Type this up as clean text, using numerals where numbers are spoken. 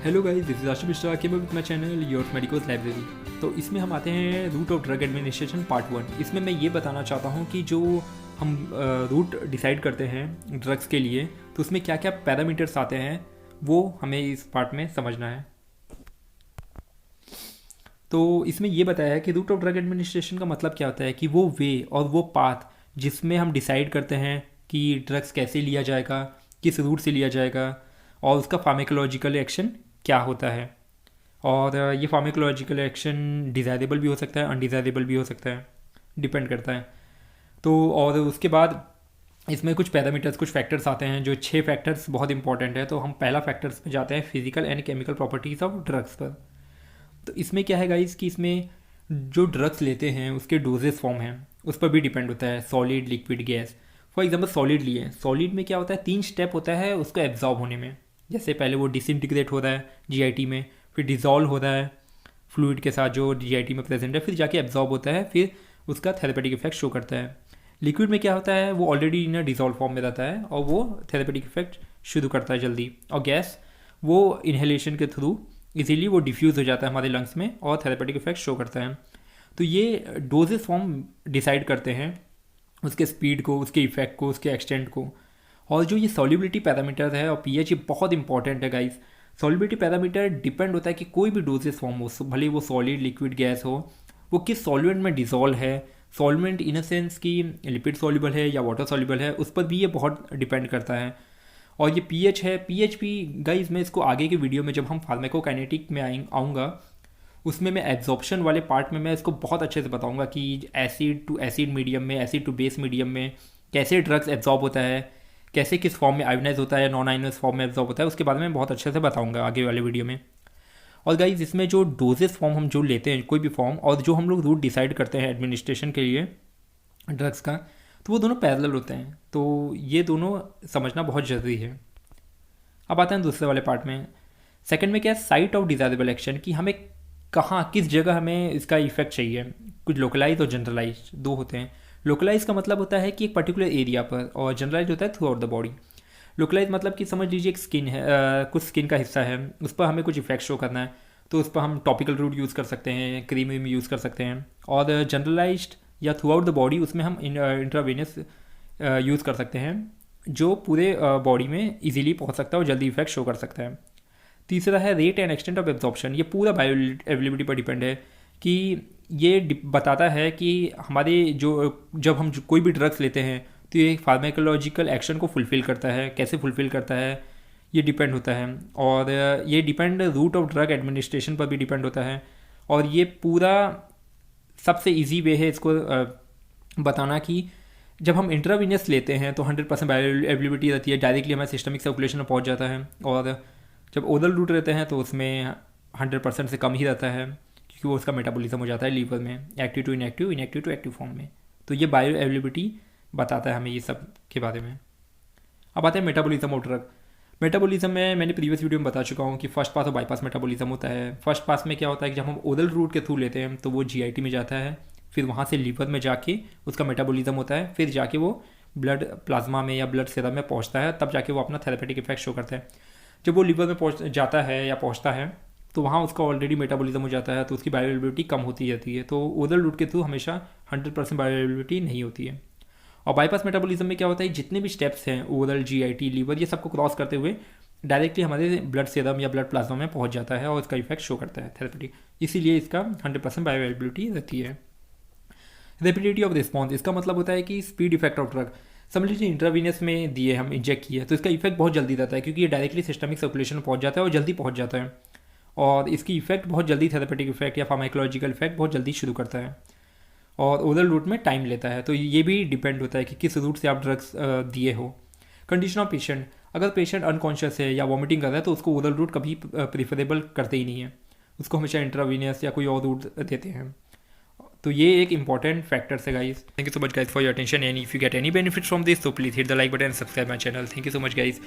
Hello guys, this is Ashish Mishra के with my channel your medicals library. तो इसमें हम आते हैं route of drug administration part 1। इसमें मैं ये बताना चाहता हूँ कि जो हम रूट डिसाइड करते हैं ड्रग्स के लिए, तो उसमें क्या क्या पैरामीटर्स आते हैं वो हमें इस पार्ट में समझना है। तो इसमें ये बताया है कि रूट ऑफ ड्रग एडमिनिस्ट्रेशन का मतलब क्या होता है कि वो वे और वो पाथ जिसमें हम डिसाइड करते हैं कि ड्रग्स कैसे लिया जाएगा, किस रूट से लिया जाएगा और उसका फार्मेकोलॉजिकल एक्शन क्या होता है। और ये फार्मेकोलॉजिकल एक्शन डिज़ायरेबल भी हो सकता है, अनडिज़ायरेबल भी हो सकता है, डिपेंड करता है। तो और उसके बाद इसमें कुछ पैरामीटर्स, कुछ फैक्टर्स आते हैं, जो 6 फैक्टर्स बहुत इंपॉर्टेंट है। तो हम पहला फैक्टर्स पे जाते हैं physical and chemical properties of drugs पर। तो इसमें क्या है गाइस कि इसमें जो ड्रग्स लेते हैं उसके डोजेस फॉर्म हैं उस पर भी डिपेंड होता है, solid, liquid, gas. For example solid लिए, सॉलिड में क्या होता है, 3 स्टेप होता है उसको एब्जॉर्ब होने में। जैसे पहले वो डिसइंटीग्रेट हो रहा है जीआईटी में, फिर डिज़ोल्व हो रहा है फ्लूइड के साथ जो जीआईटी में प्रेजेंट है, फिर जाके एब्जॉर्ब होता है, फिर उसका थेरेपेटिक इफेक्ट शो करता है। लिक्विड में क्या होता है, वो ऑलरेडी इन डिज़ोल्व फॉर्म में रहता है और वो थेरेपेटिक इफेक्ट शुरू करता है जल्दी। और गैस वो इन्हेलेशन के थ्रू इजीली वो डिफ्यूज़ हो जाता है हमारे लंग्स में और थेरेपेटिक इफेक्ट शो करता है। तो ये डोजेस फॉर्म डिसाइड करते हैं उसके स्पीड को, उसके इफेक्ट को, उसके एक्सटेंट को। और जो ये सॉल्युबिलिटी पैरामीटर है और पीएच, ये बहुत इंपॉर्टेंट है गाइस। सॉल्युबिलिटी पैरामीटर डिपेंड होता है कि कोई भी डोजेस फॉर्म हो, भले वो सॉलिड, लिक्विड, गैस हो, वो किस सॉल्वेंट में डिजोल्व है। सॉल्वेंट इन अ सेंस कि लिपिड सॉल्युबल है या वाटर सॉल्युबल है, उस पर भी ये बहुत डिपेंड करता है। और ये पीएच है, पीएच भी गाइस मैं इसको आगे के वीडियो में जब हम फार्माकोकाइनेटिक में आऊँगा उसमें मैं एब्जॉर्प्शन वाले पार्ट में मैं इसको बहुत अच्छे से बताऊंगा कि एसिड टू एसिड मीडियम में, एसिड टू बेस मीडियम में कैसे ड्रग्स एब्जॉर्ब होता है, कैसे किस फॉर्म में आयोनाइज होता है, नॉन आयोनाइज फॉर्म में एब्जॉर्ब होता है, उसके बारे में बहुत अच्छे से बताऊंगा आगे वाले वीडियो में। और गाइज इसमें जो डोजेस फॉर्म हम जो लेते हैं कोई भी फॉर्म, और जो हम लोग रूट डिसाइड करते हैं एडमिनिस्ट्रेशन के लिए ड्रग्स का, तो वो दोनों पैरेलल होते हैं। तो ये दोनों समझना बहुत ज़रूरी है। अब आते हैं दूसरे वाले पार्ट में। सेकंड में क्या है, साइट ऑफ डिजायरेबल एक्शन, कि हमें कहाँ, किस जगह हमें इसका इफेक्ट चाहिए। कुछ लोकलाइज और जनरलाइज दो होते हैं। लोकलाइज का मतलब होता है कि एक पर्टिकुलर एरिया पर, और जनरलाइज होता है through out the body. Localise मतलब कि समझ लीजिए एक स्किन है, कुछ स्किन का हिस्सा है, उस पर हमें कुछ इफेक्ट शो करना है, तो उस पर हम टॉपिकल रूट यूज़ कर सकते हैं, क्रीम वीम यूज़ कर सकते हैं। और जनरलाइज्ड या थ्रू आउट द बॉडी, उसमें हम इंट्रावेनस यूज़ कर सकते हैं, जो पूरे बॉडी में इजीली पहुंच सकता है और जल्दी इफेक्ट शो कर सकता है। तीसरा है rate and extent of absorption. ये पूरा बायो अवेलेबिलिटी पर डिपेंड है कि ये बताता है कि हमारे जब हम कोई भी ड्रग्स लेते हैं तो ये फार्माकोलॉजिकल एक्शन को फुलफ़िल करता है, कैसे फुलफ़िल करता है ये डिपेंड होता है। और ये depend route of drug administration पर भी डिपेंड होता है। और ये पूरा सबसे ईजी वे है इसको बताना कि जब हम इंट्रावीनियस लेते हैं तो 100% बायो अवेलेबिलिटी रहती है, डायरेक्टली हमारे सिस्टमिक सर्कुलेशन में पहुंच जाता है। और जब ओरल रूट रहते हैं तो उसमें 100% से कम ही रहता है, क्योंकि वो उसका मेटाबॉलिज्म हो जाता है लीवर में, active to inactive, inactive to active form में। तो ये बायो अवेलेबिलिटी बताता है हमें ये सब के बारे में। अब आते हैं मेटाबॉलिज्म ऑफ ड्रग। मेटाबॉलिज्म में मैंने प्रीवियस वीडियो में बता चुका हूँ कि फर्स्ट पास और बाईपास मेटाबॉलिज्म होता है। फर्स्ट पास में क्या होता है कि जब हम ओरल रूट के थ्रू लेते हैं तो वो जीआईटी में जाता है, फिर वहाँ से लीवर में जाके उसका मेटाबॉलिज्म होता है, फिर जाके वो ब्लड प्लाज्मा में या ब्लड सेरम में पहुँचता है, तब जाके वो अपना थेरेपेटिक इफेक्ट शो करता है। जब वो लीवर में पहुँच जाता है या पहुँचता है तो वहाँ उसका ऑलरेडी मेटाबॉलिज्म हो जाता है, तो उसकी बायो अवेलेबिलिटी कम होती रहती है। तो ओरल रूट के थ्रू हमेशा 100% बायो अवेलेबिलिटी नहीं होती है। और बाईपास मेटाबॉलिज्म में क्या होता है, जितने भी स्टेप्स हैं ओरल, जीआईटी, लीवर, ये सबको क्रॉस करते हुए डायरेक्टली हमारे ब्लड सेरम या ब्लड प्लाज्मा में पहुँच जाता है और इसका इफेक्ट शो करता है थेरेपेटिक। इसीलिए इसका 100% बायो अवेलेबिलिटी रहती है। रेपिडिटी ऑफ रिस्पॉन्स, इसका मतलब होता है कि स्पीड इफेक्ट ऑफ ड्रग। समझ लीजिए इंट्रावीनस में दिए, हम इंजेक्ट किए, तो इसका इफेक्ट बहुत जल्दी रहता है, क्योंकि ये डायरेक्टली सिस्टमिक सर्कुलेशन में पहुंच जाता है और जल्दी पहुंच जाता है। और इसकी इफेक्ट बहुत जल्दी, थेरेपेटिक इफेक्ट या फार्माकोलॉजिकल इफेक्ट बहुत जल्दी शुरू करता है। और ओरल रूट में टाइम लेता है। तो ये भी डिपेंड होता है कि किस रूट से आप ड्रग्स दिए हो। कंडीशन ऑफ पेशेंट, अगर पेशेंट अनकॉन्शियस है या वॉमिटिंग कर रहा है तो उसको ओरल रूट कभी प्रीफरेबल करते ही नहीं है, उसको हमेशा इंट्रावीनियस या कोई और रूट देते हैं। तो ये एक इंपॉर्टेंट फैक्टर्स है guys. Thank you so much guys for your attention, and if you get any benefit from this तो please hit the like button and subscribe my channel. Thank you so much guys.